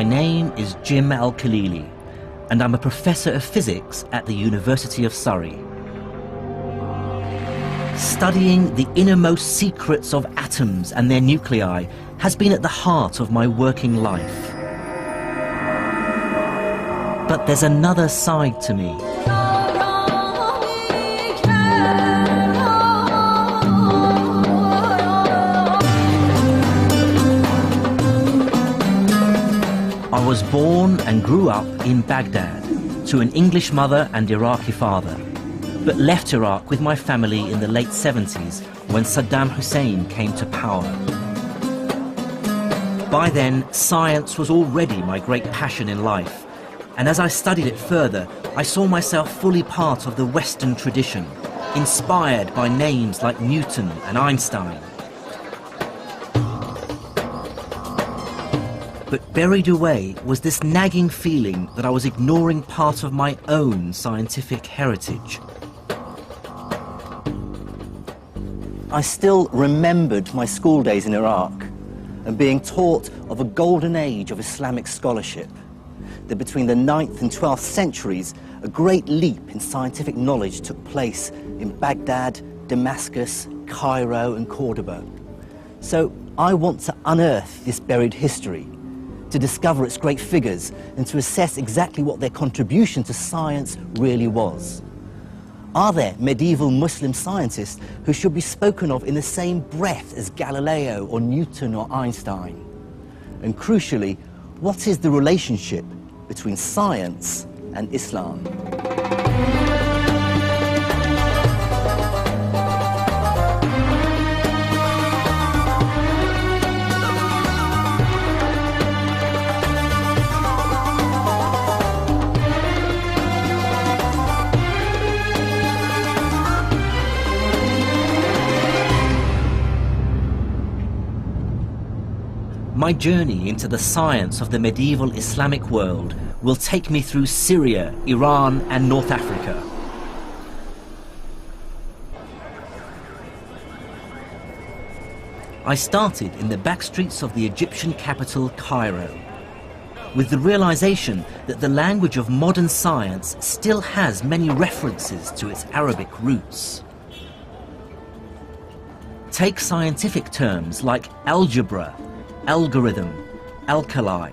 My name is Jim Al-Khalili, and I'm a professor of physics at the University of Surrey. Studying the innermost secrets of atoms and their nuclei has been at the heart of my working life. But there's another side to me. I was born and grew up in Baghdad to an English mother and Iraqi father, but left Iraq with my family in the late 70s when Saddam Hussein came to power. By then, science was already my great passion in life, and as I studied it further, I saw myself fully part of the Western tradition, inspired by names like Newton and Einstein. But buried away was this nagging feeling that I was ignoring part of my own scientific heritage. I still remembered my school days in Iraq and being taught of a golden age of Islamic scholarship, that between the 9th and 12th centuries, a great leap in scientific knowledge took place in Baghdad, Damascus, Cairo and Cordoba. So I want to unearth this buried history, to discover its great figures and to assess exactly what their contribution to science really was. Are there medieval Muslim scientists who should be spoken of in the same breath as Galileo or Newton or Einstein? And crucially, what is the relationship between science and Islam? My journey into the science of the medieval Islamic world will take me through Syria, Iran and North Africa. I started in the back streets of the Egyptian capital, Cairo, with the realization that the language of modern science still has many references to its Arabic roots. Take scientific terms like algebra, algorithm, alkali.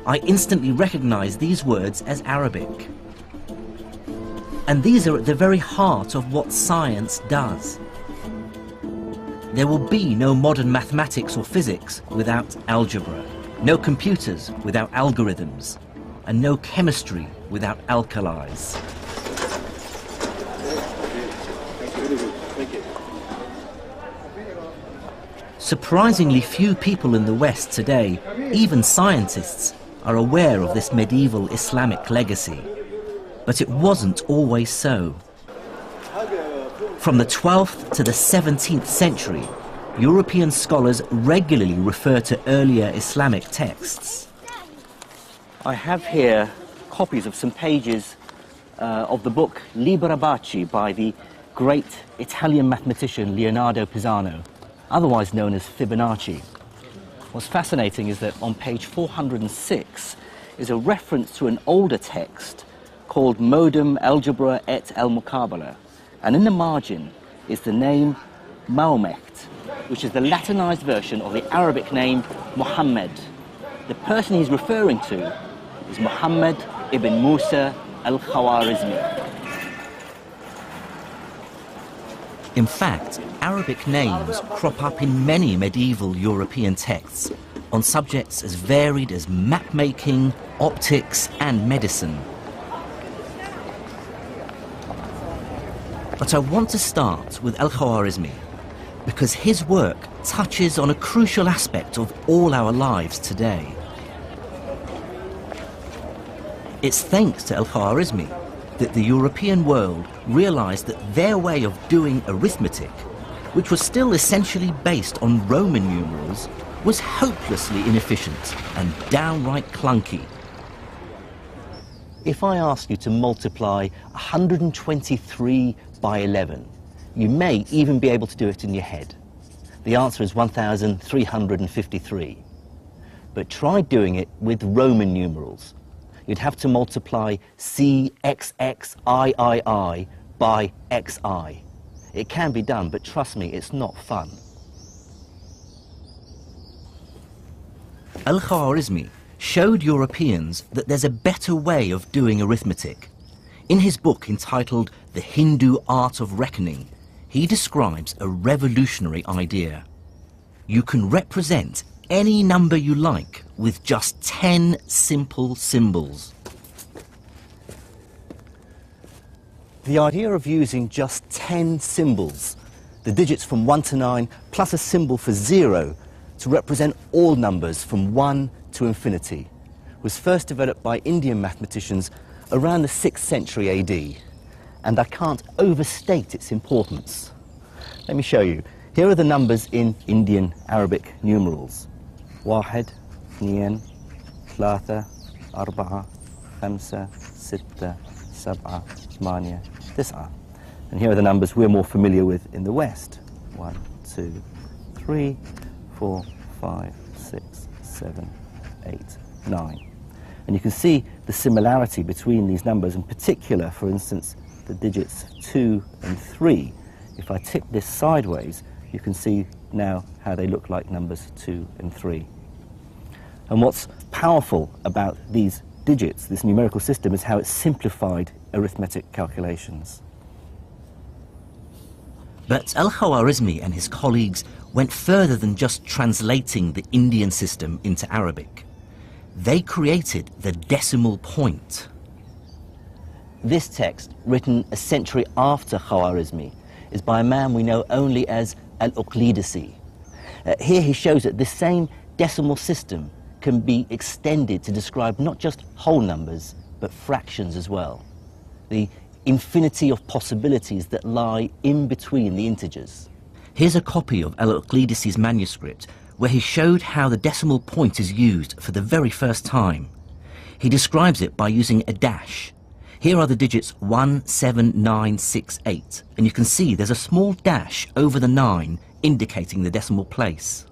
I instantly recognize these words as Arabic. And these are at the very heart of what science does. There will be no modern mathematics or physics without algebra, no computers without algorithms, and no chemistry without alkalis. Surprisingly few people in the West today, even scientists, are aware of this medieval Islamic legacy. But it wasn't always so. From the 12th to the 17th century, European scholars regularly refer to earlier Islamic texts. I have here copies of some pages of the book Liber Abaci by the great Italian mathematician Leonardo Pisano, otherwise known as Fibonacci. What's fascinating is that on page 406 is a reference to an older text called Modum Algebra et al-Muqabala, and in the margin is the name Mahomet, which is the Latinized version of the Arabic name Muhammad. The person he's referring to is Muhammad ibn Musa al-Khwarizmi. In fact, Arabic names crop up in many medieval European texts on subjects as varied as map-making, optics and medicine. But I want to start with al-Khwarizmi because his work touches on a crucial aspect of all our lives today. It's thanks to al-Khwarizmi that the European world realized that their way of doing arithmetic, which was still essentially based on Roman numerals, was hopelessly inefficient and downright clunky. If I ask you to multiply 123 by 11, you may even be able to do it in your head. The answer is 1,353. but try doing it with Roman numerals. You'd have to multiply CXXIII by XI. It can be done, but trust me, it's not fun. Al-Khwarizmi showed Europeans that there's a better way of doing arithmetic. In his book entitled The Hindu Art of Reckoning, he describes a revolutionary idea. You can represent any number you like with just 10 simple symbols. The idea of using just 10 symbols, the digits from 1 to 9 plus a symbol for 0, to represent all numbers from 1 to infinity, was first developed by Indian mathematicians around the 6th century AD, and I can't overstate its importance. Let me show you. Here are the numbers in Indian Arabic numerals. 1, 2, 3, 4, 5, 6, 7, 8, 9. And here are the numbers we're more familiar with in the West. 1, 2, 3, 4, 5, 6, 7, 8, 9. And you can see the similarity between these numbers, in particular, for instance, the digits 2 and 3. If I tip this sideways, you can see now how they look like numbers 2 and 3. And what's powerful about these digits, this numerical system, is how it's simplified arithmetic calculations. But Al-Khwarizmi and his colleagues went further than just translating the Indian system into Arabic. They created the decimal point. This text, written a century after Khwarizmi, is by a man we know only as Al-Uqlidasi. Here he shows that this same decimal system can be extended to describe not just whole numbers, but fractions as well. The infinity of possibilities that lie in between the integers. Here's a copy of Al-Uqlidasi's manuscript where he showed how the decimal point is used for the very first time. He describes it by using a dash. Here are the digits 1, 7, 9, 6, 8, and you can see there's a small dash over the 9 indicating the decimal place.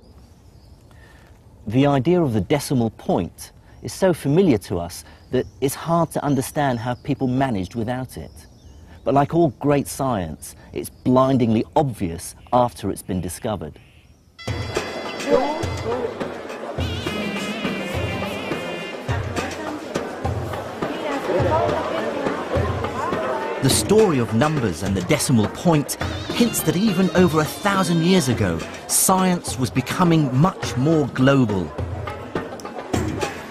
The idea of the decimal point is so familiar to us that it's hard to understand how people managed without it. But like all great science, it's blindingly obvious after it's been discovered. The story of numbers and the decimal point hints that even over 1,000 years ago, science was becoming much more global.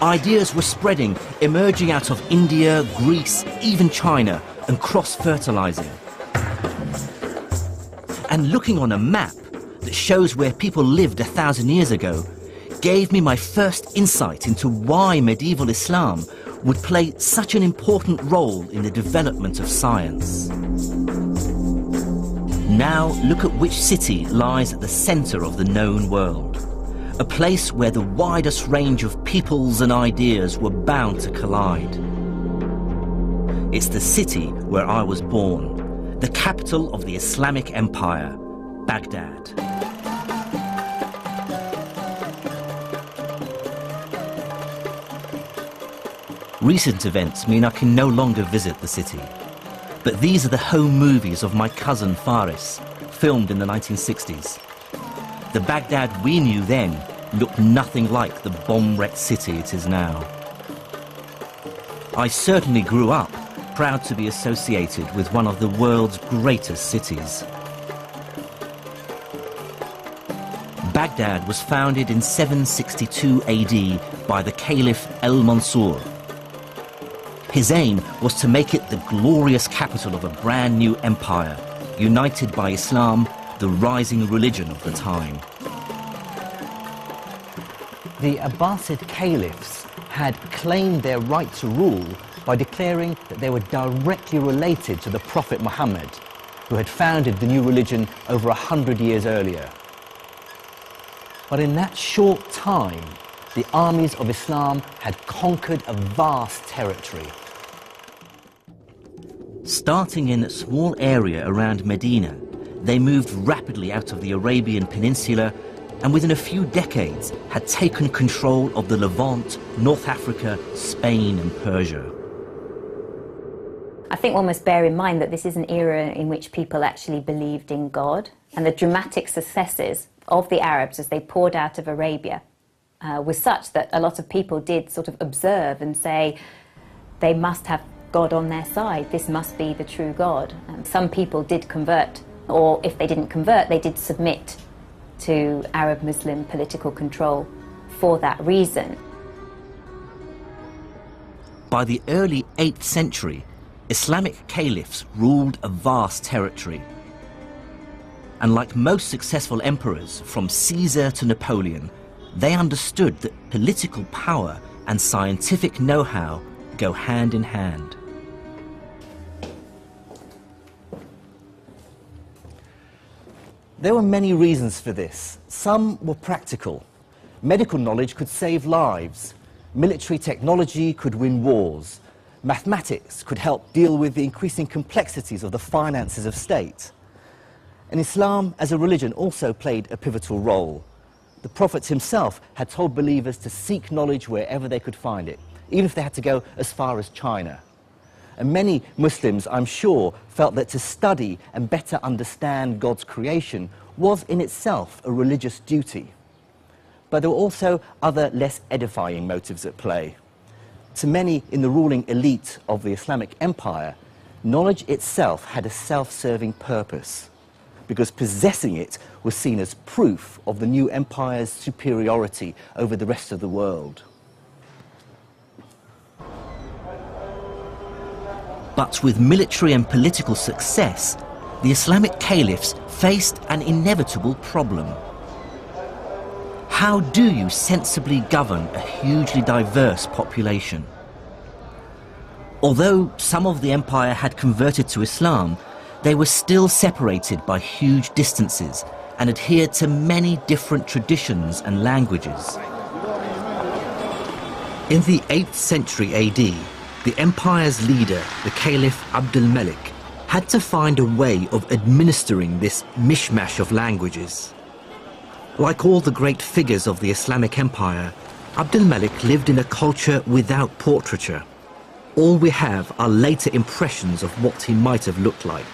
Ideas were spreading, emerging out of India, Greece, even China, and cross-fertilizing. And looking on a map that shows where people lived 1,000 years ago gave me my first insight into why medieval Islam would play such an important role in the development of science. Now look at which city lies at the center of the known world, a place where the widest range of peoples and ideas were bound to collide. It's the city where I was born, the capital of the Islamic Empire, Baghdad. Recent events mean I can no longer visit the city. But these are the home movies of my cousin Faris, filmed in the 1960s. The Baghdad we knew then looked nothing like the bomb-wrecked city it is now. I certainly grew up proud to be associated with one of the world's greatest cities. Baghdad was founded in 762 AD by the Caliph al-Mansur. His aim was to make it the glorious capital of a brand new empire, united by Islam, the rising religion of the time. The Abbasid caliphs had claimed their right to rule by declaring that they were directly related to the Prophet Muhammad, who had founded the new religion over 100 years earlier. But in that short time, the armies of Islam had conquered a vast territory. Starting in a small area around Medina, they moved rapidly out of the Arabian Peninsula and within a few decades had taken control of the Levant, North Africa, Spain and Persia. I think one must bear in mind that this is an era in which people actually believed in God, and the dramatic successes of the Arabs as they poured out of Arabia was such that a lot of people did sort of observe and say they must have God on their side, this must be the true God. Some people did convert, or if they didn't convert, they did submit to Arab-Muslim political control for that reason. By the early 8th century, Islamic caliphs ruled a vast territory. And like most successful emperors, from Caesar to Napoleon, they understood that political power and scientific know-how go hand in hand. There were many reasons for this. Some were practical. Medical knowledge could save lives. Military technology could win wars. Mathematics could help deal with the increasing complexities of the finances of state. And Islam as a religion also played a pivotal role. The Prophet himself had told believers to seek knowledge wherever they could find it, even if they had to go as far as China. And many Muslims, I'm sure, felt that to study and better understand God's creation was in itself a religious duty. But there were also other less edifying motives at play. To many in the ruling elite of the Islamic Empire, knowledge itself had a self-serving purpose, because possessing it was seen as proof of the new empire's superiority over the rest of the world. But with military and political success, the Islamic caliphs faced an inevitable problem. How do you sensibly govern a hugely diverse population? Although some of the empire had converted to Islam, they were still separated by huge distances and adhered to many different traditions and languages. In the 8th century AD, the empire's leader, the Caliph Abd al-Malik, had to find a way of administering this mishmash of languages. Like all the great figures of the Islamic Empire, Abd al-Malik lived in a culture without portraiture. All we have are later impressions of what he might have looked like.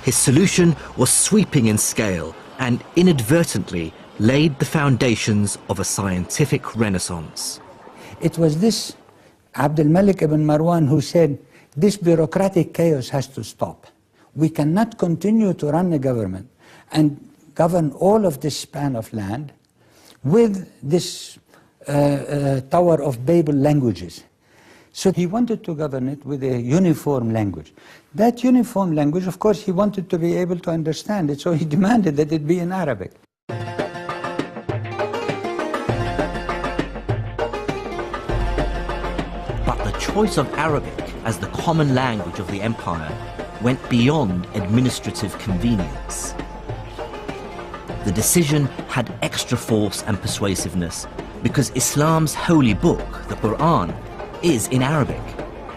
His solution was sweeping in scale and inadvertently laid the foundations of a scientific renaissance. It was this Abd al-Malik ibn Marwan who said, this bureaucratic chaos has to stop. We cannot continue to run a government and govern all of this span of land with this Tower of Babel languages. So he wanted to govern it with a uniform language. That uniform language, of course, he wanted to be able to understand it, so he demanded that it be in Arabic. But the choice of Arabic as the common language of the empire went beyond administrative convenience. The decision had extra force and persuasiveness because Islam's holy book, the Quran, is in Arabic,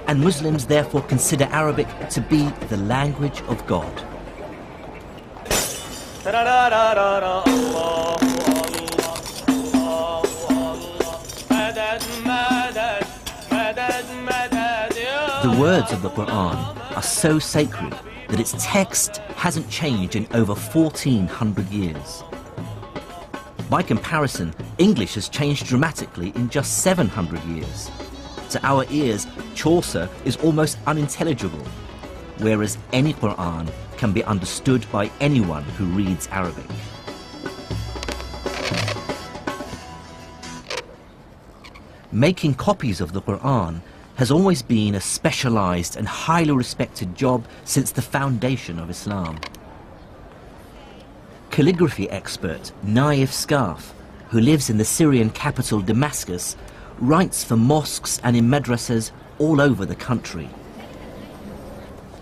and Muslims therefore consider Arabic to be the language of God. The words of the Quran are so sacred that its text hasn't changed in over 1400 years. By comparison, English has changed dramatically in just 700 years. To our ears, Chaucer is almost unintelligible, whereas any Quran can be understood by anyone who reads Arabic. Making copies of the Quran has always been a specialized and highly respected job since the foundation of Islam. Calligraphy expert Naif Scarf, who lives in the Syrian capital Damascus, writes for mosques and in madrasas all over the country.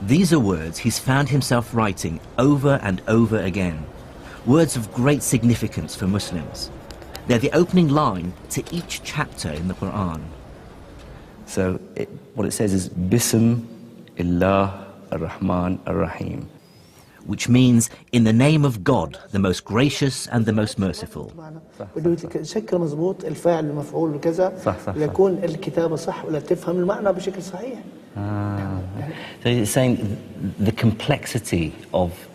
These are words he's found himself writing over and over again, words of great significance for Muslims. They're the opening line to each chapter in the Quran. So what it says is Bism Illah Ar-Rahman Ar-Rahim, which means in the name of God, the most gracious and the most merciful. بده يشكل مضبوط الفاعل المفعول بكذا يكون الكتابة صح ولا تفهم المعنى بشكل صحيح. So it's saying the complexity of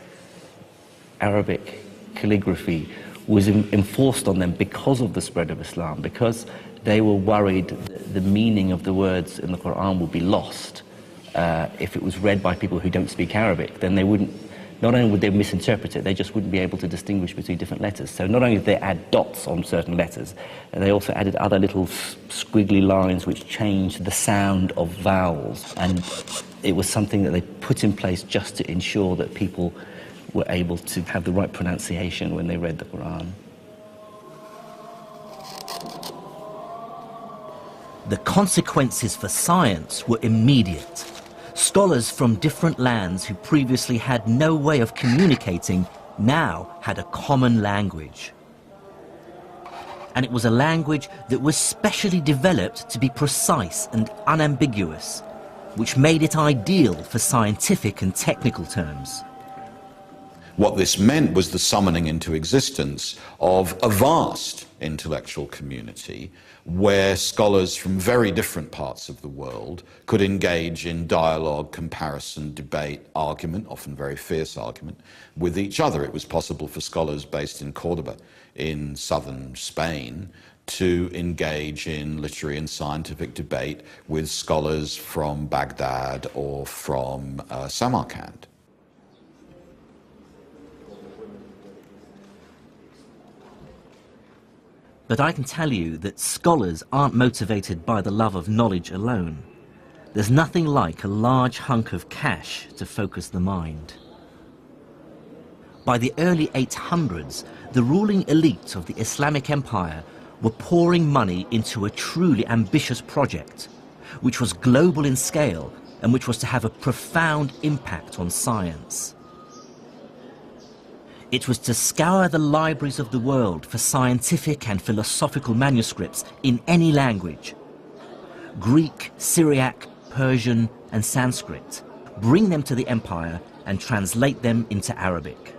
Arabic calligraphy was enforced on them because of the spread of Islam, because they were worried the meaning of the words in the Quran would be lost if it was read by people who don't speak Arabic. Then they wouldn't, not only would they misinterpret it, they just wouldn't be able to distinguish between different letters. So not only did they add dots on certain letters, they also added other little squiggly lines which changed the sound of vowels. And it was something that they put in place just to ensure that people were able to have the right pronunciation when they read the Quran. The consequences for science were immediate. Scholars from different lands who previously had no way of communicating now had a common language. And it was a language that was specially developed to be precise and unambiguous, which made it ideal for scientific and technical terms. What this meant was the summoning into existence of a vast intellectual community where scholars from very different parts of the world could engage in dialogue, comparison, debate, argument, often very fierce argument, with each other. It was possible for scholars based in Cordoba in southern Spain to engage in literary and scientific debate with scholars from Baghdad or from Samarkand. But I can tell you that scholars aren't motivated by the love of knowledge alone. There's nothing like a large hunk of cash to focus the mind. By the early 800s, the ruling elite of the Islamic Empire were pouring money into a truly ambitious project, which was global in scale and which was to have a profound impact on science. It was to scour the libraries of the world for scientific and philosophical manuscripts in any language. Greek, Syriac, Persian and Sanskrit, bring them to the empire and translate them into Arabic.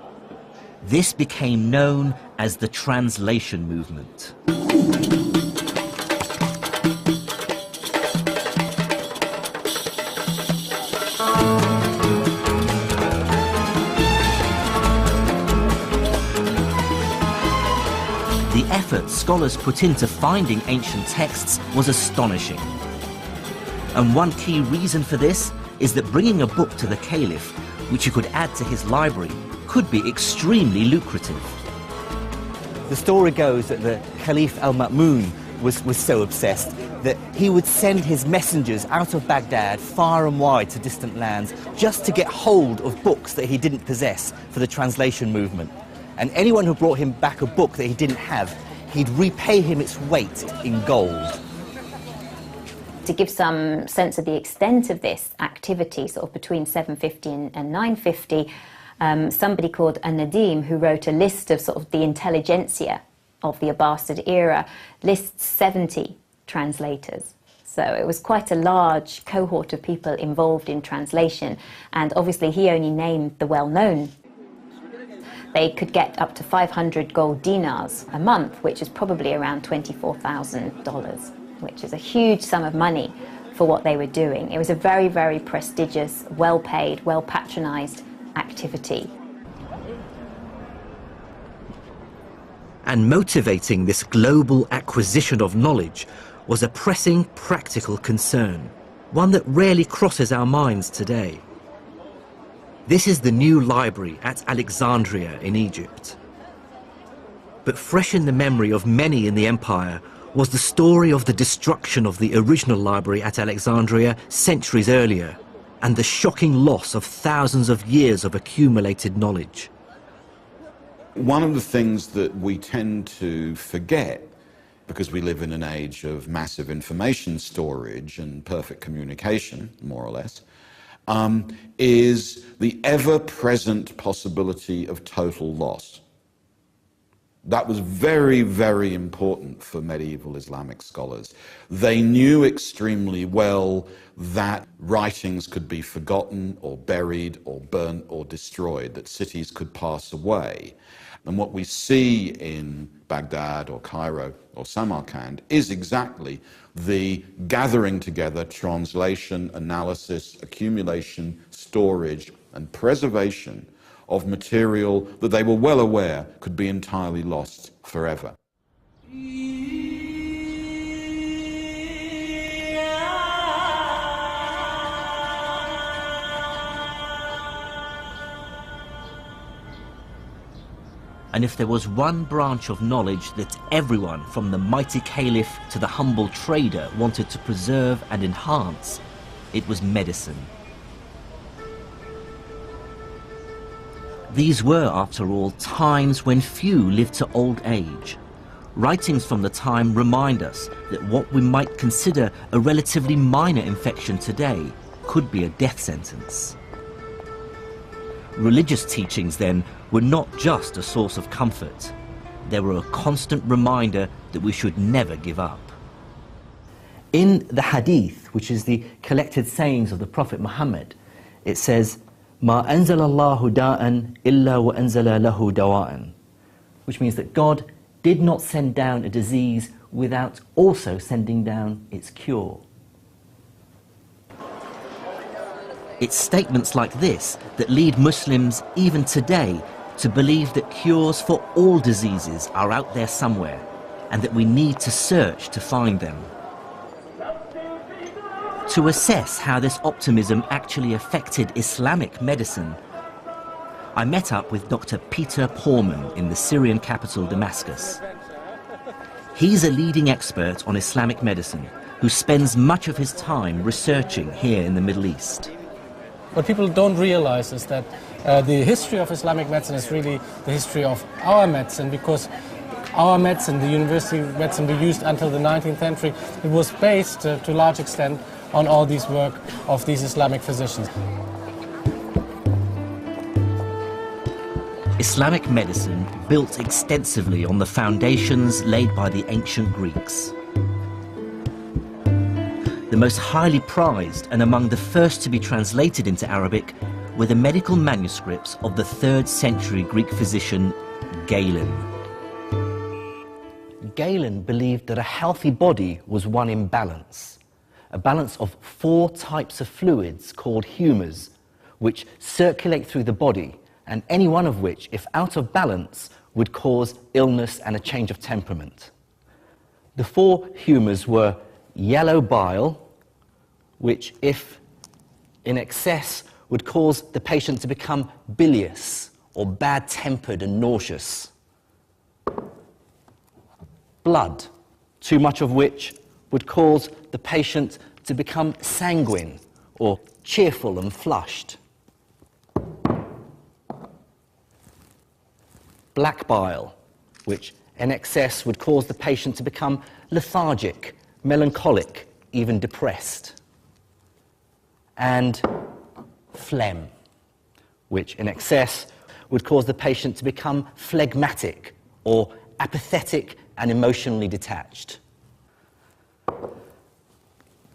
This became known as the translation movement. The effort scholars put into finding ancient texts was astonishing. And one key reason for this is that bringing a book to the caliph, which he could add to his library, could be extremely lucrative. The story goes that the Caliph al-Ma'mun was so obsessed that he would send his messengers out of Baghdad far and wide to distant lands just to get hold of books that he didn't possess for the translation movement. And anyone who brought him back a book that he didn't have, he'd repay him its weight in gold. To give some sense of the extent of this activity, sort of between 750 and 950, somebody called An-Nadim, who wrote a list of sort of the intelligentsia of the Abbasid era, lists 70 translators. So it was quite a large cohort of people involved in translation, and obviously he only named the well-known. They could get up to 500 gold dinars a month, which is probably around $24,000, which is a huge sum of money for what they were doing. It was a very, very prestigious, well-paid, well-patronized activity. And motivating this global acquisition of knowledge was a pressing practical concern, one that rarely crosses our minds today. This is the new library at Alexandria in Egypt. But fresh in the memory of many in the empire was the story of the destruction of the original library at Alexandria centuries earlier, and the shocking loss of thousands of years of accumulated knowledge. One of the things that we tend to forget, because we live in an age of massive information storage and perfect communication, more or less, is the ever-present possibility of total loss. That was very, very important for medieval Islamic scholars. They knew extremely well that writings could be forgotten or buried or burnt or destroyed, that cities could pass away. And what we see in Baghdad or Cairo or Samarkand is exactly the gathering together, translation, analysis, accumulation, storage, and preservation of material that they were well aware could be entirely lost forever. And if there was one branch of knowledge that everyone, from the mighty caliph to the humble trader, wanted to preserve and enhance, it was medicine. These were, after all, times when few lived to old age. Writings from the time remind us that what we might consider a relatively minor infection today could be a death sentence. Religious teachings, then, were not just a source of comfort. They were a constant reminder that we should never give up. In the Hadith, which is the collected sayings of the Prophet Muhammad, it says, "Ma anzala Allahu da'an illa wa anzala lahu dawa'an," which means that God did not send down a disease without also sending down its cure. It's statements like this that lead Muslims, even today, to believe that cures for all diseases are out there somewhere, and that we need to search to find them. To assess how this optimism actually affected Islamic medicine, I met up with Dr. Peter Porman in the Syrian capital Damascus. He's a leading expert on Islamic medicine who spends much of his time researching here in the Middle East. What people don't realize is that the history of Islamic medicine is really the history of our medicine, because our medicine, the university medicine we used until the 19th century, it was based to a large extent on all this work of these Islamic physicians. Islamic medicine built extensively on the foundations laid by the ancient Greeks. The most highly prized and among the first to be translated into Arabic were the medical manuscripts of the 3rd century Greek physician Galen. Galen believed that a healthy body was one in balance, a balance of 4 types of fluids called humours, which circulate through the body, and any one of which, if out of balance, would cause illness and a change of temperament. The 4 humours were yellow bile, which, if in excess, would cause the patient to become bilious or bad-tempered and nauseous. Blood, too much of which would cause the patient to become sanguine or cheerful and flushed. Black bile, which in excess would cause the patient to become lethargic, melancholic, even depressed. And phlegm, which in excess would cause the patient to become phlegmatic or apathetic and emotionally detached.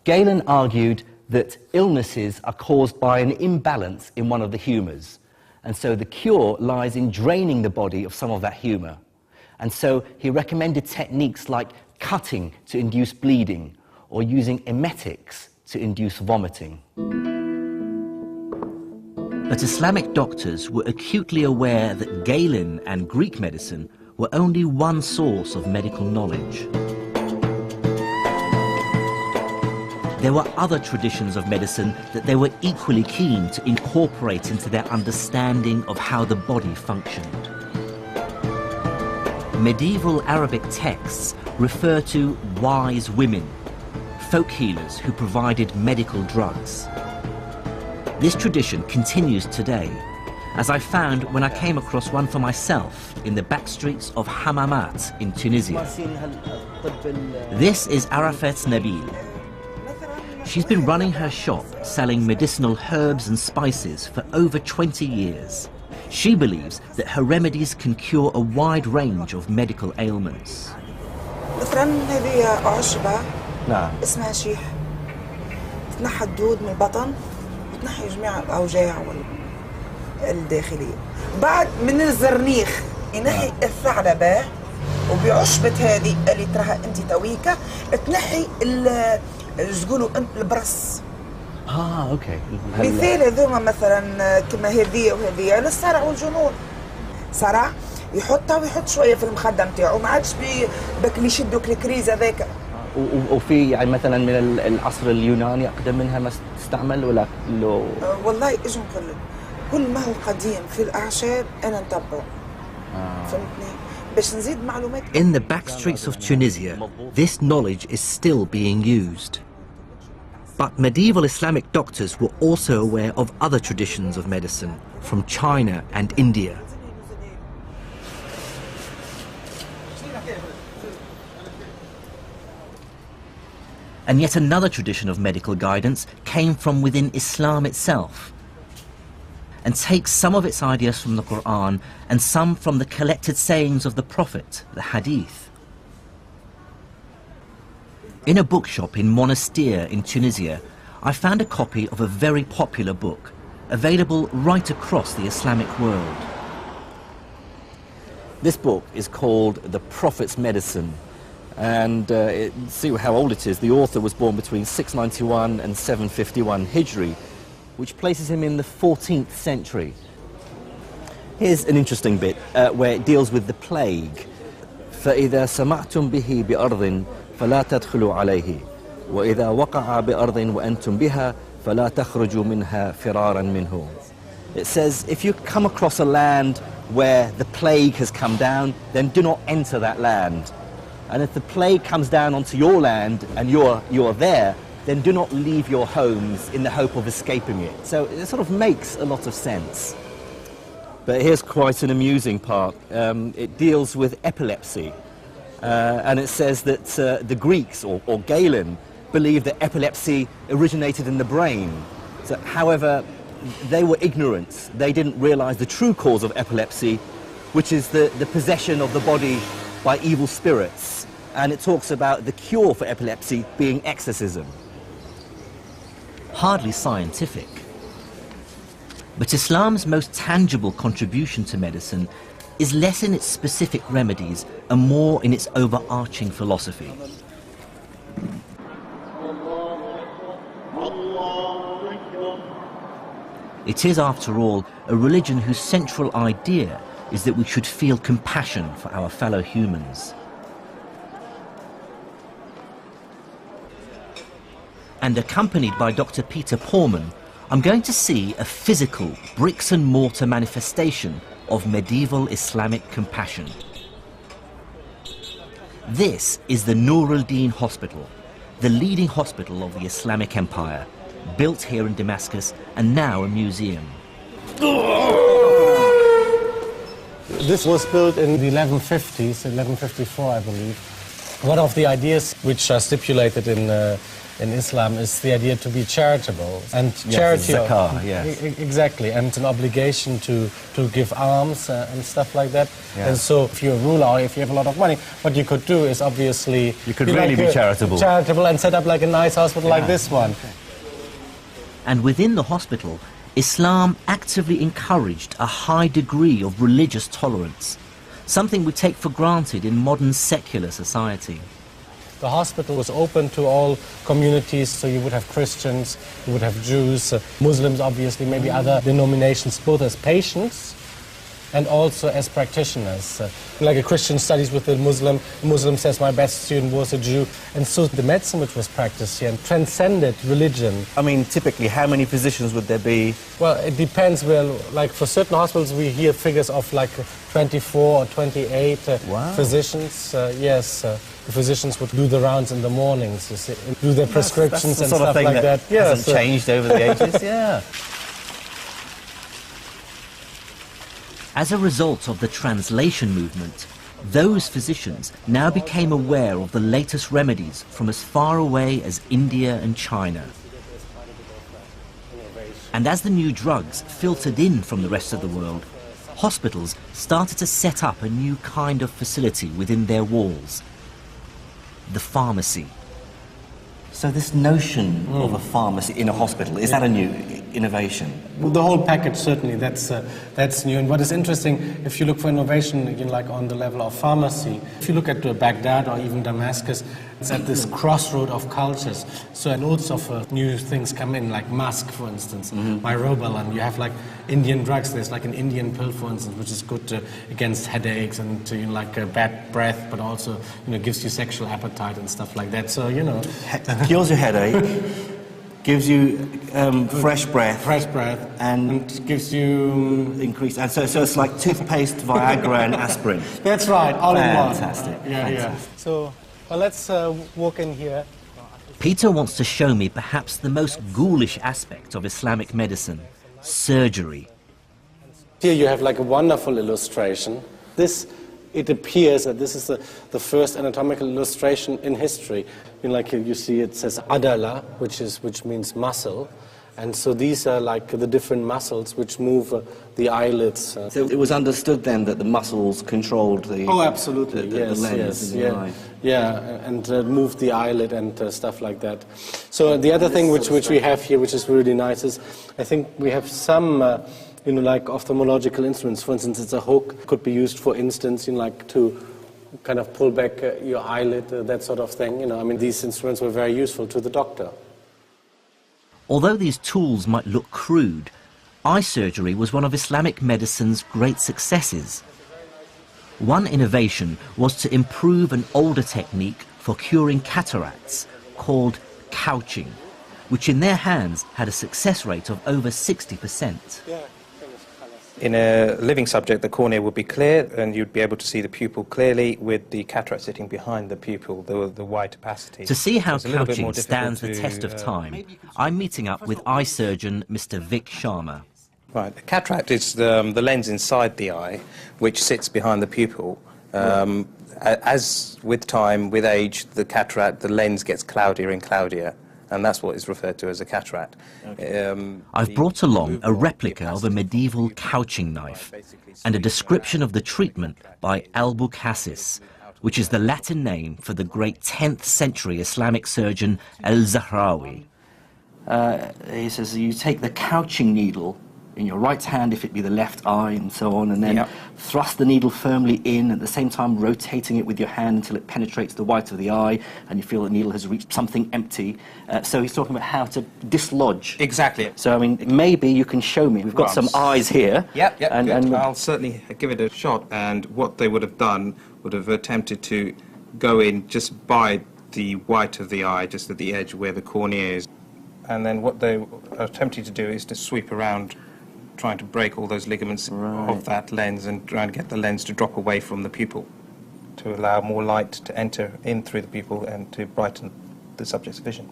Galen argued that illnesses are caused by an imbalance in one of the humours, and so the cure lies in draining the body of some of that humour. And so he recommended techniques like cutting to induce bleeding or using emetics to induce vomiting. But Islamic doctors were acutely aware that Galen and Greek medicine were only one source of medical knowledge. There were other traditions of medicine that they were equally keen to incorporate into their understanding of how the body functioned. Medieval Arabic texts refer to wise women, folk healers who provided medical drugs. This tradition continues today, as I found when I came across one for myself in the back streets of Hammamat in Tunisia. This is Arafat Nabil. She's been running her shop selling medicinal herbs and spices for over 20 years. She believes that her remedies can cure a wide range of medical ailments. مثلا هذه عشبة نعم. اسمها شيح، تنحى الدود من البطن وتنحي جميع الأوجاع الداخلية. بعد من الزرنيخ ينحي الثعلبة، وبعشبة هذه اللي تراها أنت تويكا تنحي تقولوا البرص. اوكي. مثال هذوما مثلا كما هذه وهذه للصرع والجنون. صرع يحطها ويحط شويه في المخده نتاعو، ما عادش بك يشدوك الكريز هذاك. وفي يعني مثلا من العصر اليوناني اقدم منها ما تستعمل ولا لو؟ والله اجي نقول لك كل ما هو قديم في الاعشاب انا نتبعه. فهمتني؟ باش نزيد معلومات. In the back streets of Tunisia, this knowledge is still being used. But medieval Islamic doctors were also aware of other traditions of medicine from China and India. And yet another tradition of medical guidance came from within Islam itself, and takes some of its ideas from the Quran and some from the collected sayings of the Prophet, the Hadith. In a bookshop in Monastir in Tunisia, I found a copy of a very popular book, available right across the Islamic world. This book is called The Prophet's Medicine, and see how old it is. The author was born between 691 and 751 Hijri, which places him in the 14th century. Here's an interesting bit where it deals with the plague. فَإِذَا سَمَعْتُمْ بِهِ بِأَرْضٍ فَلَا تَدْخُلُوا عَلَيْهِ وَإِذَا وَقَعَ بِأَرْضٍ وَأَنْتُمْ بِهَا فَلَا تَخْرُجُوا مِنْهَا فِرَارًا مِنْهُ. It says, if you come across a land where the plague has come down, then do not enter that land. And if the plague comes down onto your land and you're there, then do not leave your homes in the hope of escaping it. So it sort of makes a lot of sense. But here's quite an amusing part. It deals with epilepsy. And it says that the Greeks, or Galen, believed that epilepsy originated in the brain. So, however, they were ignorant. They didn't realize the true cause of epilepsy, which is the possession of the body by evil spirits. And it talks about the cure for epilepsy being exorcism. Hardly scientific. But Islam's most tangible contribution to medicine is less in its specific remedies and more in its overarching philosophy. It is, after all, a religion whose central idea is that we should feel compassion for our fellow humans. And accompanied by Dr. Peter Porman, I'm going to see a physical, bricks and mortar manifestation of medieval Islamic compassion. This is the Nur al-Din Hospital, the leading hospital of the Islamic Empire, built here in Damascus and now a museum. This was built in the 1150s, 1154 I believe. One of the ideas which are stipulated in Islam is the idea to be charitable, and yes, charity, zakah, yes. Exactly, and an obligation to give alms and stuff like that. Yeah. And so, if you're a ruler or if you have a lot of money, what you could do is obviously you could really be charitable, and set up like a nice hospital like this one. Okay. And within the hospital, Islam actively encouraged a high degree of religious tolerance, something we take for granted in modern secular society. The hospital was open to all communities, so you would have Christians, you would have Jews, Muslims obviously, maybe other denominations, both as patients and also as practitioners. Like a Christian studies with a Muslim says my best student was a Jew, and so the medicine which was practiced here transcended religion. I mean, typically, how many physicians would there be? Well, it depends. Well, like for certain hospitals, we hear figures of like 24 or 28 physicians. Yes, the physicians would do the rounds in the mornings, you see, do their prescriptions and stuff like that. Yes, hasn't changed over the ages. Yeah. As a result of the translation movement, those physicians now became aware of the latest remedies from as far away as India and China. And as the new drugs filtered in from the rest of the world, hospitals started to set up a new kind of facility within their walls, the pharmacy. So this notion of a pharmacy in a hospital, is that a new innovation? Well, the whole package, certainly, that's new. And what is interesting, if you look for innovation, again, like on the level of pharmacy, if you look at Baghdad or even Damascus, it's at this crossroad of cultures. So, and all sorts of new things come in, like musk, for instance, myrobalan. You have like Indian drugs. There's like an Indian pill, for instance, which is good against headaches and to, bad breath, but also, gives you sexual appetite and stuff like that. So, Cures your headache, gives you fresh breath. And gives you... increased. And so it's like toothpaste, Viagra and aspirin. That's right, all in one. Fantastic. Yeah. So, well, let's walk in here. Peter wants to show me perhaps the most ghoulish aspect of Islamic medicine, surgery. Here you have like a wonderful illustration. It appears that this is the first anatomical illustration in history. Like you see, it says adala, which means muscle. And so these are like the different muscles which move the eyelids. So it was understood then that the muscles controlled the... Oh, absolutely, the lens in the eye. Yeah, and moved the eyelid and stuff like that. So the other thing which we have here, which is really nice, is I think we have some... like ophthalmological instruments. For instance, it's a hook, could be used, for instance, like to kind of pull back your eyelid, that sort of thing. These instruments were very useful to the doctor. Although these tools might look crude, eye surgery was one of Islamic medicine's great successes. One innovation was to improve an older technique for curing cataracts called couching, which in their hands had a success rate of over 60%. In a living subject, the cornea would be clear and you'd be able to see the pupil clearly with the cataract sitting behind the pupil, the wide opacity. To see how couching stands the test of time, I'm meeting up with eye surgeon Mr. Vic Sharma. Right, the cataract is the lens inside the eye, which sits behind the pupil. As with time, with age, the lens gets cloudier and cloudier. And that's what is referred to as a cataract. Okay. I've brought along a replica of a medieval couching knife and a description of the treatment by Al-Bukhasis, which is the Latin name for the great 10th century Islamic surgeon Al-Zahrawi. He says you take the couching needle in your right hand, if it be the left eye, and so on, and then thrust the needle firmly in, at the same time rotating it with your hand until it penetrates the white of the eye, and you feel the needle has reached something empty. So he's talking about how to dislodge. Exactly. So, maybe you can show me. We've got some eyes here. Yep, and I'll certainly give it a shot. And what they would have done would have attempted to go in just by the white of the eye, just at the edge where the cornea is. And then what they are attempting to do is to sweep around, trying to break all those ligaments of that lens and trying to get the lens to drop away from the pupil to allow more light to enter in through the pupil and to brighten the subject's vision.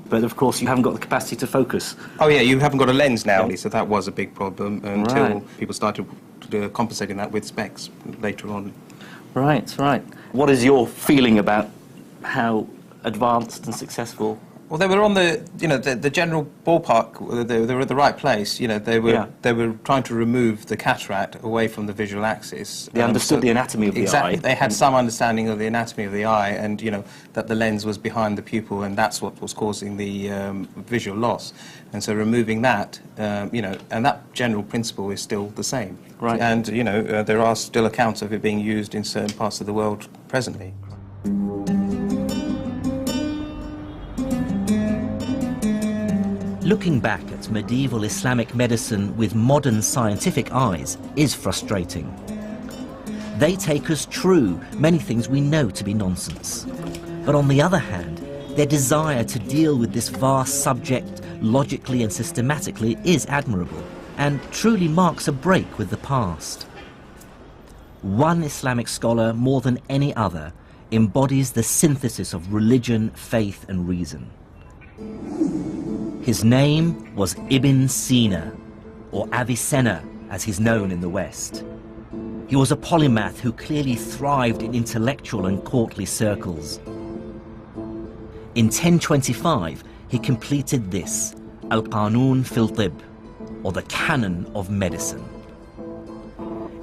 But of course you haven't got the capacity to focus. Oh yeah, you haven't got a lens now, so that was a big problem until people started compensating that with specs later on. Right. What is your feeling about how advanced and successful? Well, they were on the general ballpark. They were at the right place. They were trying to remove the cataract away from the visual axis. They understood the anatomy of the eye. Exactly. They had some understanding of the anatomy of the eye, and that the lens was behind the pupil, and that's what was causing the visual loss. And so removing that, and that general principle is still the same. Right. And there are still accounts of it being used in certain parts of the world presently. Looking back at medieval Islamic medicine with modern scientific eyes is frustrating. They take as true many things we know to be nonsense. But on the other hand, their desire to deal with this vast subject logically and systematically is admirable and truly marks a break with the past. One Islamic scholar, more than any other, embodies the synthesis of religion, faith and reason. His name was Ibn Sina, or Avicenna, as he's known in the West. He was a polymath who clearly thrived in intellectual and courtly circles. In 1025, he completed this, Al-Qanun fil Tib, or the Canon of Medicine.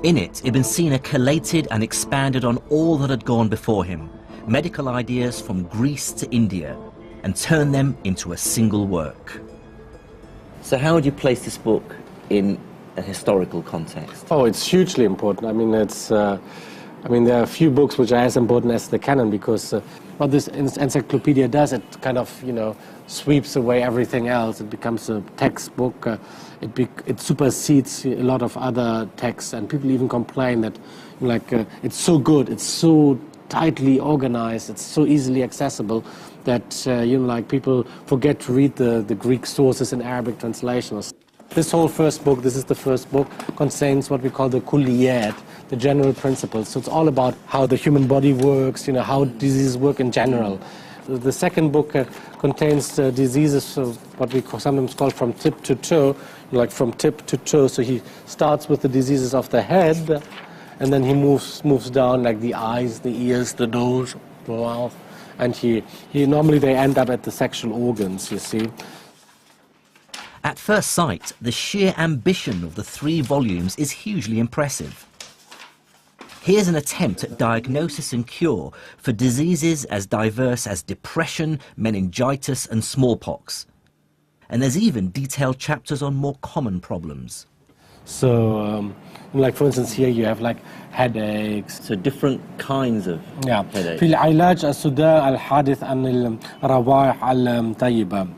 In it, Ibn Sina collated and expanded on all that had gone before him, medical ideas from Greece to India, and turned them into a single work. So how would you place this book in a historical context? Oh, it's hugely important. I mean, there are a few books which are as important as the canon, because what this encyclopedia does, it kind of, sweeps away everything else. It becomes a textbook. It supersedes a lot of other texts, and people even complain that, it's so good, it's so tightly organized, it's so easily accessible that, people forget to read the Greek sources in Arabic translations. This whole first book, this is the first book, contains what we call the kulliyat, the general principles. So it's all about how the human body works, how diseases work in general. The second book contains diseases of what we sometimes call from tip to toe, like from tip to toe. So he starts with the diseases of the head, and then he moves down, like the eyes, the ears, the nose, the mouth, and normally they end up at the sexual organs, you see. At first sight, the sheer ambition of the 3 volumes is hugely impressive. Here's an attempt at diagnosis and cure for diseases as diverse as depression, meningitis and smallpox. And there's even detailed chapters on more common problems. So, for instance, here you have headaches. So different kinds of headaches. في العلاج الصداع الحادث عن الروائح الطيبة.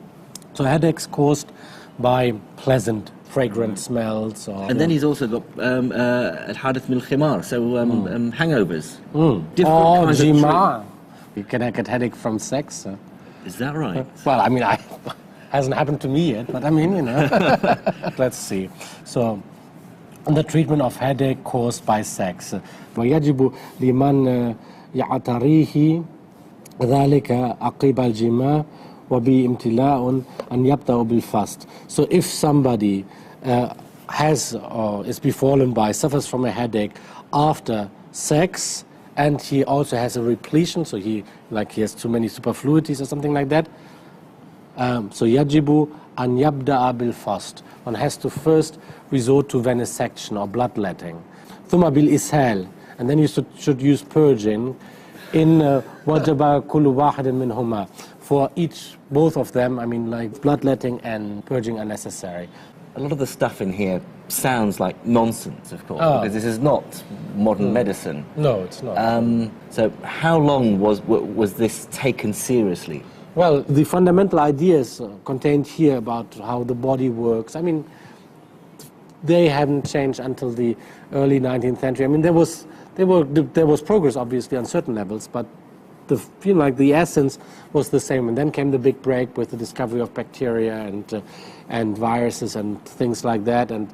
So headaches caused by pleasant, fragrant smells. And then he's also got al-hadith min al-khimar, so hangovers. Different kinds of jima. You can get headache from sex. Is that right? Well, I mean, hasn't happened to me yet, but I mean, Let's see. So, the treatment of headache caused by sex. ويجب لمن يعتريه ذلك عقب الجماع وبامتلاء أن يبدأ بالفast. So if somebody has or is befallen by, suffers from a headache after sex, and he also has a repletion, so he has too many superfluities or something like that, so يجب أن يبدأ بالفast. One has to first resort to venesection or bloodletting. ثم بالإسهال, and then you should use purging. In وجب كل واحد منهما. For both of them, I mean, bloodletting and purging are necessary. A lot of the stuff in here sounds like nonsense, of course, because this is not modern medicine. No, it's not. So how long was this taken seriously? Well, the fundamental ideas contained here about how the body works, I mean, they haven't changed until the early 19th century. I mean, there was progress, obviously, on certain levels, but the essence was the same. And then came the big break with the discovery of bacteria and viruses and things like that. And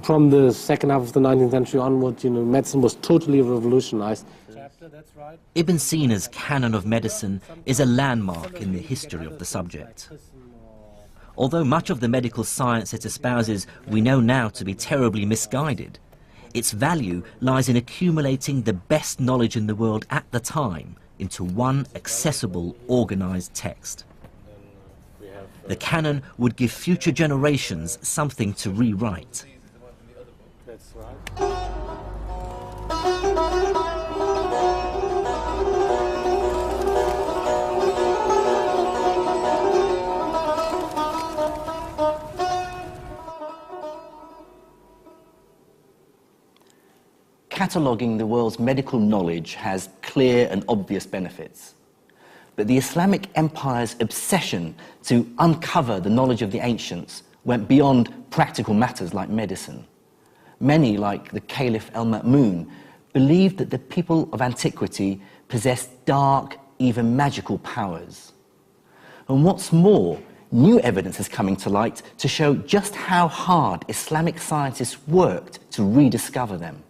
from the second half of the 19th century onward, medicine was totally revolutionized. Ibn Sina's canon of medicine is a landmark in the history of the subject. Although much of the medical science it espouses we know now to be terribly misguided, its value lies in accumulating the best knowledge in the world at the time into one accessible, organized text. The canon would give future generations something to rewrite. Cataloguing the world's medical knowledge has clear and obvious benefits. But the Islamic Empire's obsession to uncover the knowledge of the ancients went beyond practical matters like medicine. Many, like the Caliph al-Ma'mun, believed that the people of antiquity possessed dark, even magical powers. And what's more, new evidence is coming to light to show just how hard Islamic scientists worked to rediscover them.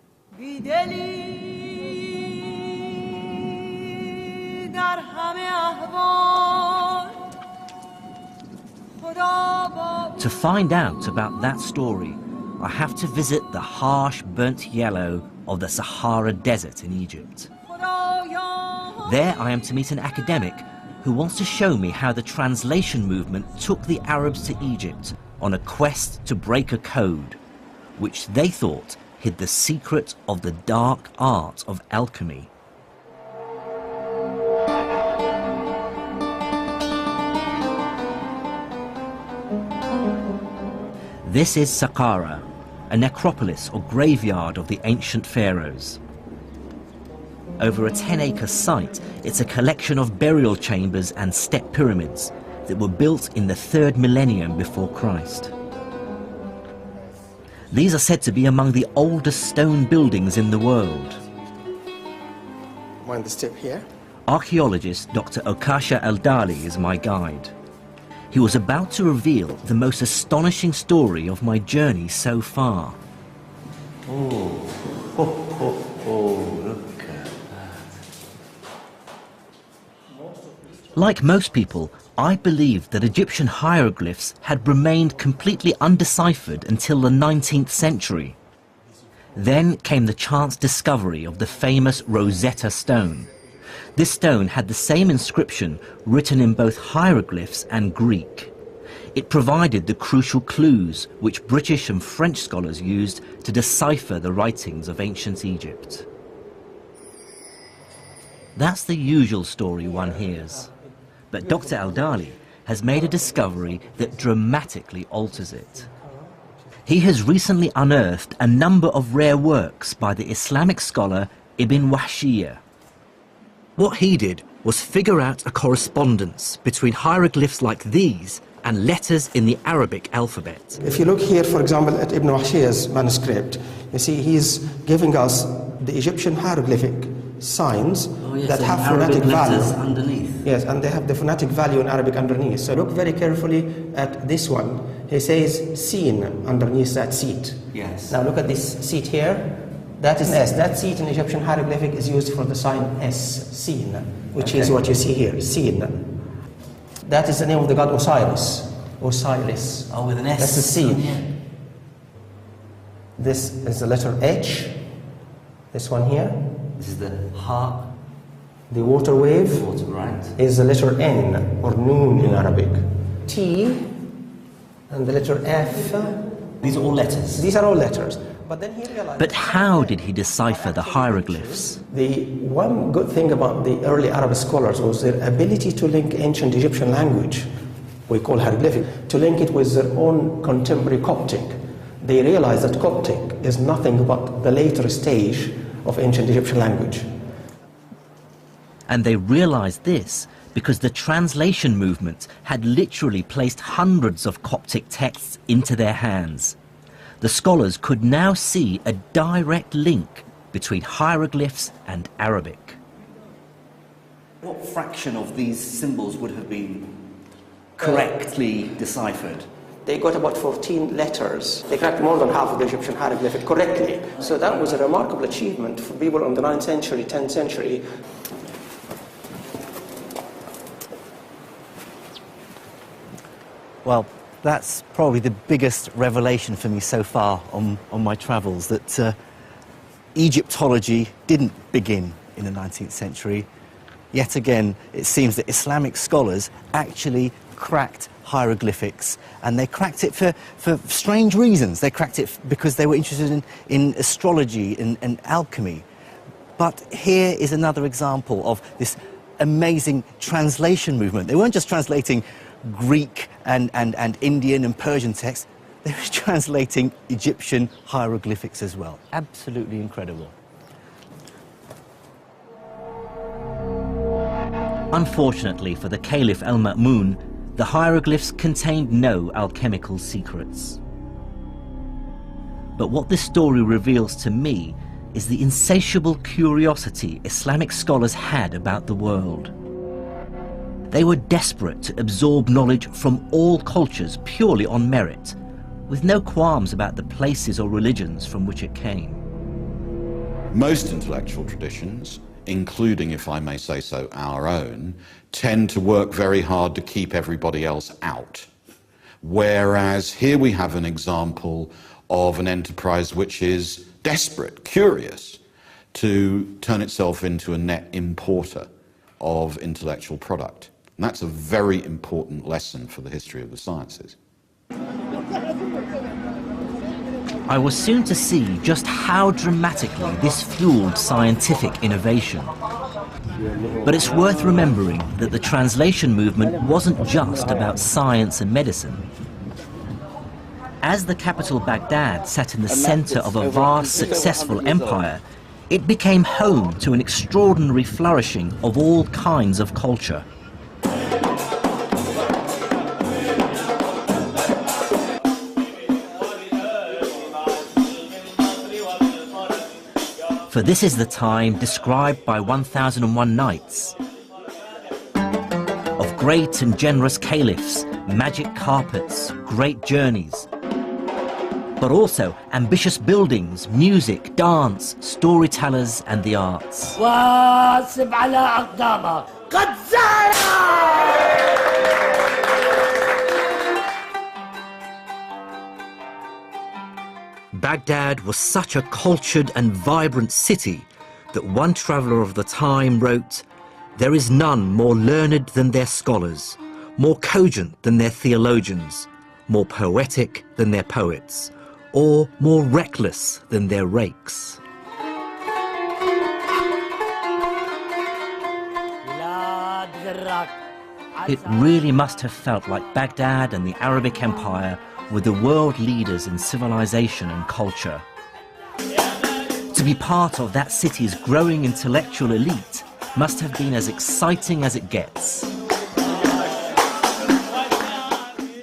To find out about that story, I have to visit the harsh, burnt yellow of the Sahara Desert in Egypt. There I am to meet an academic who wants to show me how the translation movement took the Arabs to Egypt on a quest to break a code, which they thought hid the secret of the dark art of alchemy. This is Saqqara, a necropolis or graveyard of the ancient pharaohs. Over a 10-acre site, it's a collection of burial chambers and step pyramids that were built in the 3rd millennium before Christ. These are said to be among the oldest stone buildings in the world. Mind the step here? Archaeologist Dr. Okasha Aldali is my guide. He was about to reveal the most astonishing story of my journey so far. Look at that. Like most people, I believed that Egyptian hieroglyphs had remained completely undeciphered until the 19th century. Then came the chance discovery of the famous Rosetta Stone. This stone had the same inscription written in both hieroglyphs and Greek. It provided the crucial clues which British and French scholars used to decipher the writings of ancient Egypt. That's the usual story one hears. But Dr. Aldali has made a discovery that dramatically alters it. He has recently unearthed a number of rare works by the Islamic scholar Ibn Wahshiyya. What he did was figure out a correspondence between hieroglyphs like these and letters in the Arabic alphabet. If you look here, for example, at Ibn Wahshiyya's manuscript, you see he's giving us the Egyptian hieroglyphic signs that have phonetic value underneath. Yes, and they have the phonetic value in Arabic underneath. So look very carefully at this one. He says "seen" underneath that seat. Yes. Now look at this seat here. That is S. That seat in Egyptian hieroglyphic is used for the sign S, seen, which is what you see here, seen. That is the name of the god Osiris, Osiris. Oh, with an S. That's the seen. This is the letter H. This one here. This is the ha. The water wave Right. is the letter N, or noon in Arabic. T, and the letter F. These are all letters. These are all letters. But then he realized... But how did he decipher the hieroglyphs? The one good thing about the early Arab scholars was their ability to link ancient Egyptian language, we call hieroglyphic, to link it with their own contemporary Coptic. They realized that Coptic is nothing but the later stage of ancient Egyptian language. And they realized this because the translation movement had literally placed hundreds of Coptic texts into their hands. The scholars could now see a direct link between hieroglyphs and Arabic. What fraction of these symbols would have been correctly deciphered? They got about 14 letters. They cracked more than half of the Egyptian hieroglyphic correctly. So that was a remarkable achievement for people in the 9th century, 10th century. Well, that's probably the biggest revelation for me so far on my travels, that Egyptology didn't begin in the 19th century. Yet again, it seems that Islamic scholars actually cracked hieroglyphics, and they cracked it for strange reasons. They cracked it because they were interested in astrology and alchemy. But here is another example of this amazing translation movement. They weren't just translating Greek and Indian and Persian texts, they were translating Egyptian hieroglyphics as well. Absolutely incredible. Unfortunately for the Caliph al-Ma'mun, the hieroglyphs contained no alchemical secrets. But what this story reveals to me is the insatiable curiosity Islamic scholars had about the world. They were desperate to absorb knowledge from all cultures purely on merit, with no qualms about the places or religions from which it came. Most intellectual traditions, including, if I may say so, our own, tend to work very hard to keep everybody else out. Whereas here we have an example of an enterprise which is desperate, curious, to turn itself into a net importer of intellectual product. And that's a very important lesson for the history of the sciences. I was soon to see just how dramatically this fueled scientific innovation. But it's worth remembering that the translation movement wasn't just about science and medicine. As the capital Baghdad sat in the center of a vast, successful empire, it became home to an extraordinary flourishing of all kinds of culture. For this is the time described by 1001 Nights, of great and generous caliphs, magic carpets, great journeys, but also ambitious buildings, music, dance, storytellers and the arts. Baghdad was such a cultured and vibrant city that one traveller of the time wrote, "There is none more learned than their scholars, more cogent than their theologians, more poetic than their poets, or more reckless than their rakes." It really must have felt like Baghdad and the Arabic Empire were the world leaders in civilization and culture. To be part of that city's growing intellectual elite must have been as exciting as it gets.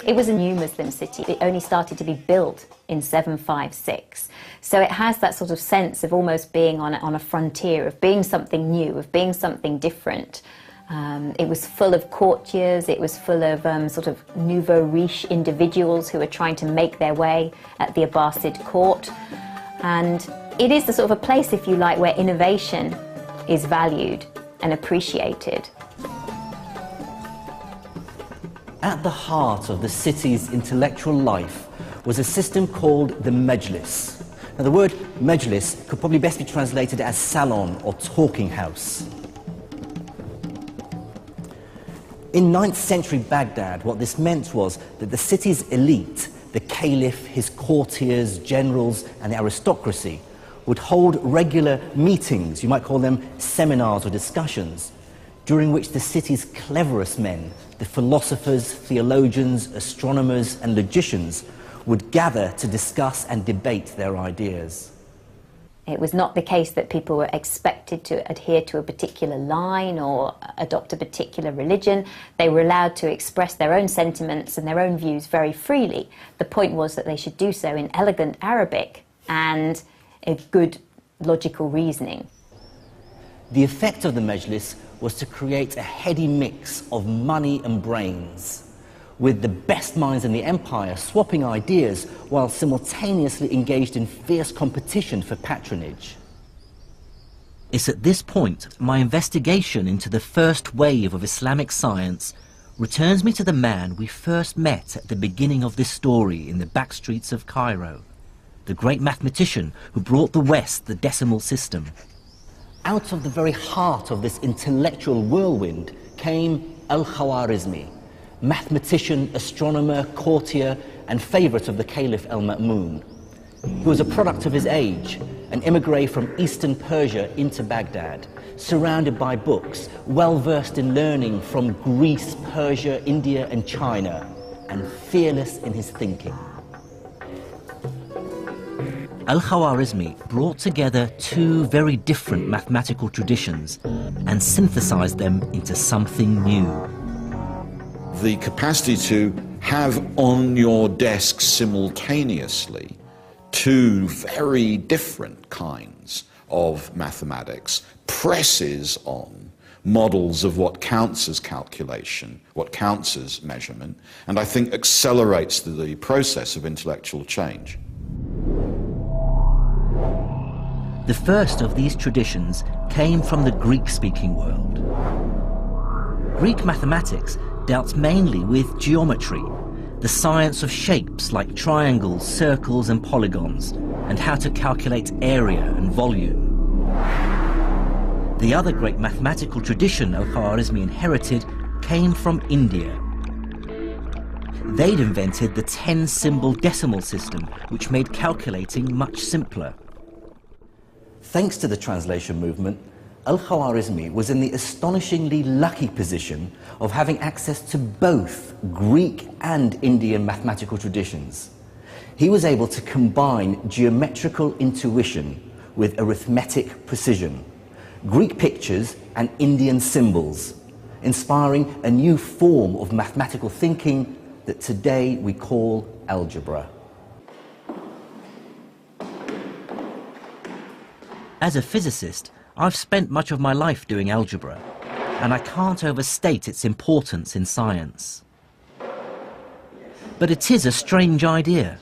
It was a new Muslim city. It only started to be built in 756. So it has that sort of sense of almost being on a frontier, of being something new, of being something different. It was full of courtiers, it was full of sort of nouveau riche individuals who were trying to make their way at the Abbasid court. And it is the sort of a place, if you like, where innovation is valued and appreciated. At the heart of the city's intellectual life was a system called the Majlis. Now, the word Majlis could probably best be translated as salon or talking house. In 9th century Baghdad, what this meant was that the city's elite, the caliph, his courtiers, generals, and the aristocracy, would hold regular meetings, you might call them seminars or discussions, during which the city's cleverest men, the philosophers, theologians, astronomers, and logicians, would gather to discuss and debate their ideas. It was not the case that people were expected to adhere to a particular line or adopt a particular religion. They were allowed to express their own sentiments and their own views very freely. The point was that they should do so in elegant Arabic and a good logical reasoning. The effect of the Majlis was to create a heady mix of money and brains, with the best minds in the empire swapping ideas while simultaneously engaged in fierce competition for patronage. It's at this point my investigation into the first wave of Islamic science returns me to the man we first met at the beginning of this story in the back streets of Cairo, the great mathematician who brought the West the decimal system. Out of the very heart of this intellectual whirlwind came Al-Khwarizmi, mathematician, astronomer, courtier, and favourite of the Caliph Al-Ma'mun. He was a product of his age, an immigré from eastern Persia into Baghdad, surrounded by books, well-versed in learning from Greece, Persia, India, and China, and fearless in his thinking. Al-Khwarizmi brought together two very different mathematical traditions and synthesized them into something new. The capacity to have on your desk simultaneously two very different kinds of mathematics presses on models of what counts as calculation, what counts as measurement, and I think accelerates the process of intellectual change. The first of these traditions came from the Greek-speaking world. Greek mathematics dealt mainly with geometry, the science of shapes like triangles, circles, and polygons, and how to calculate area and volume. The other great mathematical tradition Al-Khwarizmi inherited came from India. They'd invented the 10-symbol decimal system, which made calculating much simpler. Thanks to the translation movement, Al-Khwarizmi was in the astonishingly lucky position of having access to both Greek and Indian mathematical traditions. He was able to combine geometrical intuition with arithmetic precision, Greek pictures and Indian symbols, inspiring a new form of mathematical thinking that today we call algebra. As a physicist, I've spent much of my life doing algebra, and I can't overstate its importance in science. But it is a strange idea.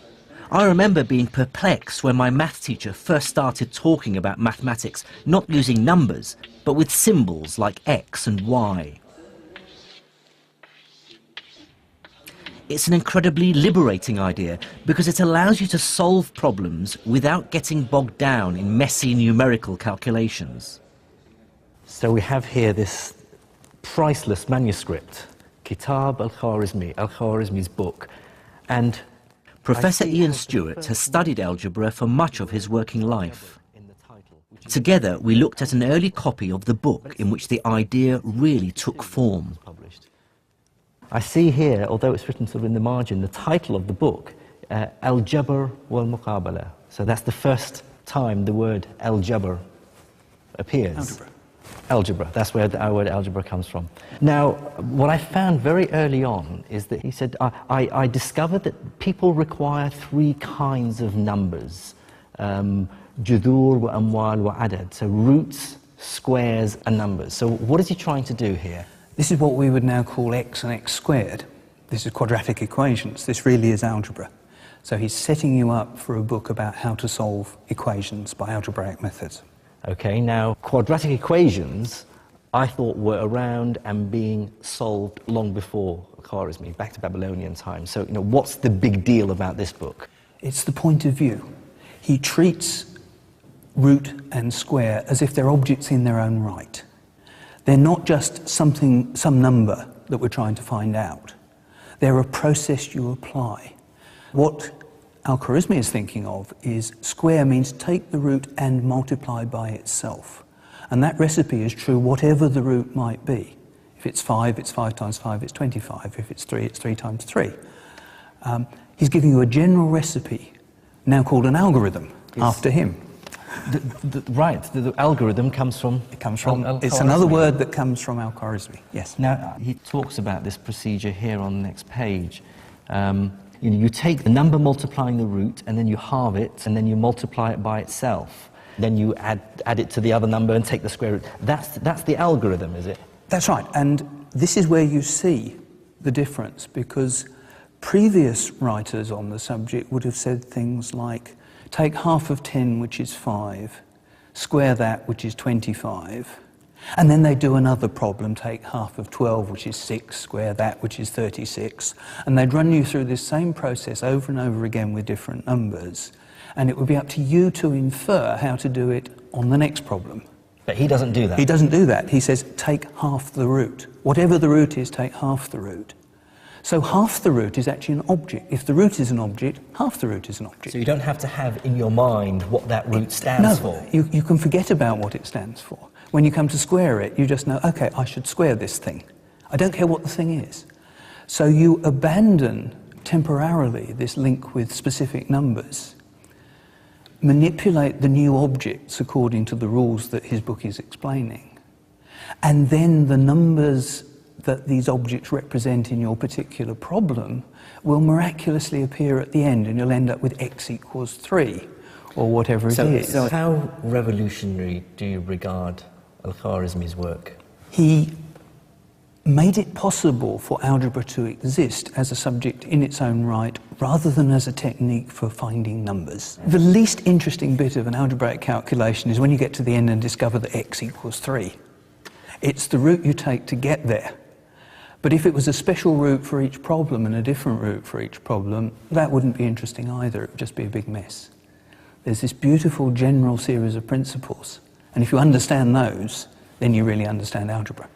I remember being perplexed when my math teacher first started talking about mathematics not using numbers, but with symbols like X and Y. It's an incredibly liberating idea because it allows you to solve problems without getting bogged down in messy numerical calculations. So we have here this priceless manuscript, Kitab al-Khwarizmi, Al-Khwarizmi's book, and Professor Ian Stewart has studied algebra for much of his working life. Together, we looked at an early copy of the book in which the idea really took form. I see here, although it's written sort of in the margin, the title of the book, Al-Jabr wal-Muqabala. So that's the first time the word Al-Jabr appears. Algebra. Algebra, that's where our word algebra comes from. Now, what I found very early on is that he said, I discovered that people require three kinds of numbers. Judur wa amwal wa adad, so roots, squares and numbers. So what is he trying to do here? This is what we would now call x and x squared. This is quadratic equations. This really is algebra. So he's setting you up for a book about how to solve equations by algebraic methods. Okay, now quadratic equations I thought were around and being solved long before Khwarizmi, back to Babylonian times. So, you know, what's the big deal about this book? It's the point of view. He treats root and square as if they're objects in their own right. They're not just some number that we're trying to find out. They're a process you apply. What Al-Khwarizmi is thinking of is square means take the root and multiply by itself. And that recipe is true whatever the root might be. If it's 5, it's 5 times 5, it's 25. If it's 3, it's 3 times 3. He's giving you a general recipe, now called an algorithm, after him. The algorithm comes from... It comes from... It's another word that comes from Al-Khwarizmi, yes. Now, he talks about this procedure here on the next page. You take the number multiplying the root, and then you halve it, and then you multiply it by itself. Then you add it to the other number and take the square root. That's the algorithm, is it? That's right, and this is where you see the difference, because previous writers on the subject would have said things like, take half of 10, which is 5, square that, which is 25, and then they do another problem, take half of 12, which is 6, square that, which is 36, and they'd run you through this same process over and over again with different numbers, and it would be up to you to infer how to do it on the next problem. But he doesn't do that. He doesn't do that. He says, take half the root. Whatever the root is, take half the root. So half the root is actually an object. If the root is an object, half the root is an object. So you don't have to have in your mind what that root stands for. You can forget about what it stands for. When you come to square it, you just know, okay, I should square this thing. I don't care what the thing is. So you abandon temporarily this link with specific numbers, manipulate the new objects according to the rules that his book is explaining, and then the numbers that these objects represent in your particular problem will miraculously appear at the end, and you'll end up with x equals 3, or whatever it is. So how revolutionary do you regard Al-Khwarizmi's work? He made it possible for algebra to exist as a subject in its own right, rather than as a technique for finding numbers. The least interesting bit of an algebraic calculation is when you get to the end and discover that x equals 3. It's the route you take to get there. But if it was a special route for each problem and a different route for each problem, that wouldn't be interesting either. It would just be a big mess. There's this beautiful general series of principles, and if you understand those, then you really understand algebra.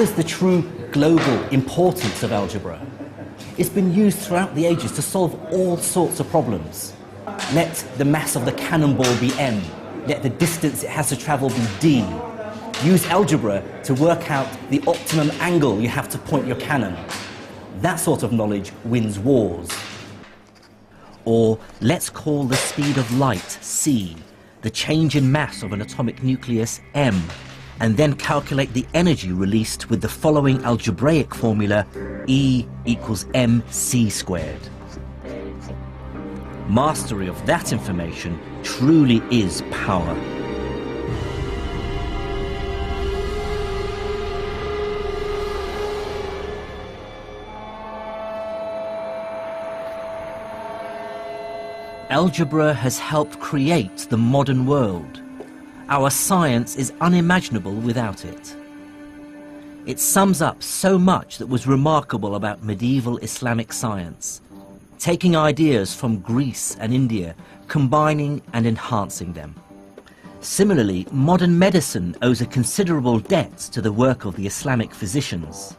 is the true global importance of algebra? It's been used throughout the ages to solve all sorts of problems. Let the mass of the cannonball be m. Let the distance it has to travel be d. Use algebra to work out the optimum angle you have to point your cannon. That sort of knowledge wins wars. Or let's call the speed of light c, the change in mass of an atomic nucleus m, and then calculate the energy released with the following algebraic formula: E equals mc squared. Mastery of that information truly is power. Algebra has helped create the modern world. Our science is unimaginable without it. It sums up so much that was remarkable about medieval Islamic science, taking ideas from Greece and India, combining and enhancing them. Similarly, modern medicine owes a considerable debt to the work of the Islamic physicians.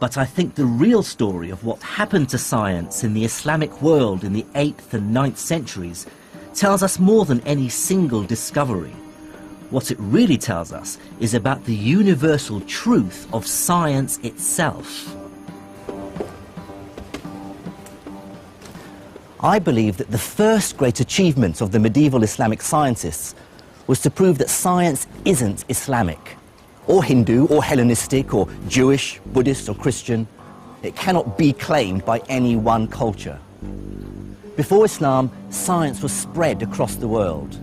But I think the real story of what happened to science in the Islamic world in the 8th and 9th centuries tells us more than any single discovery. What it really tells us is about the universal truth of science itself. I believe that the first great achievement of the medieval Islamic scientists was to prove that science isn't Islamic, or Hindu, or Hellenistic, or Jewish, Buddhist, or Christian. It cannot be claimed by any one culture. Before Islam, science was spread across the world.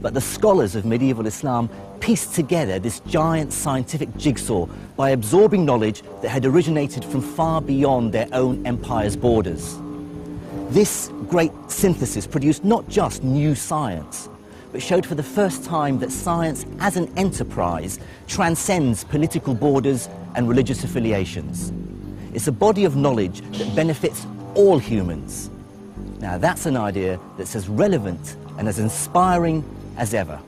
But the scholars of medieval Islam pieced together this giant scientific jigsaw by absorbing knowledge that had originated from far beyond their own empire's borders. This great synthesis produced not just new science, but showed for the first time that science as an enterprise transcends political borders and religious affiliations. It's a body of knowledge that benefits all humans. Now that's an idea that's as relevant and as inspiring as ever.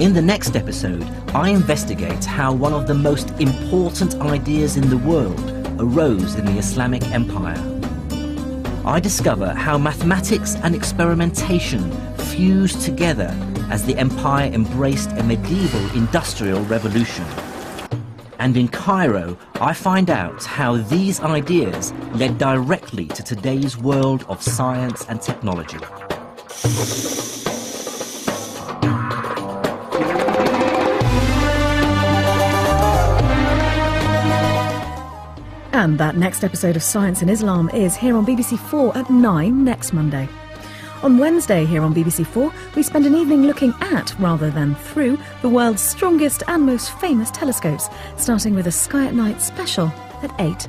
In the next episode, I investigate how one of the most important ideas in the world arose in the Islamic Empire. I discover how mathematics and experimentation fused together as the empire embraced a medieval industrial revolution. And in Cairo, I find out how these ideas led directly to today's world of science and technology. And that next episode of Science in Islam is here on BBC 4 at 9 next Monday. On Wednesday here on BBC 4, we spend an evening looking at, rather than through, the world's strongest and most famous telescopes, starting with a Sky at Night special at 8.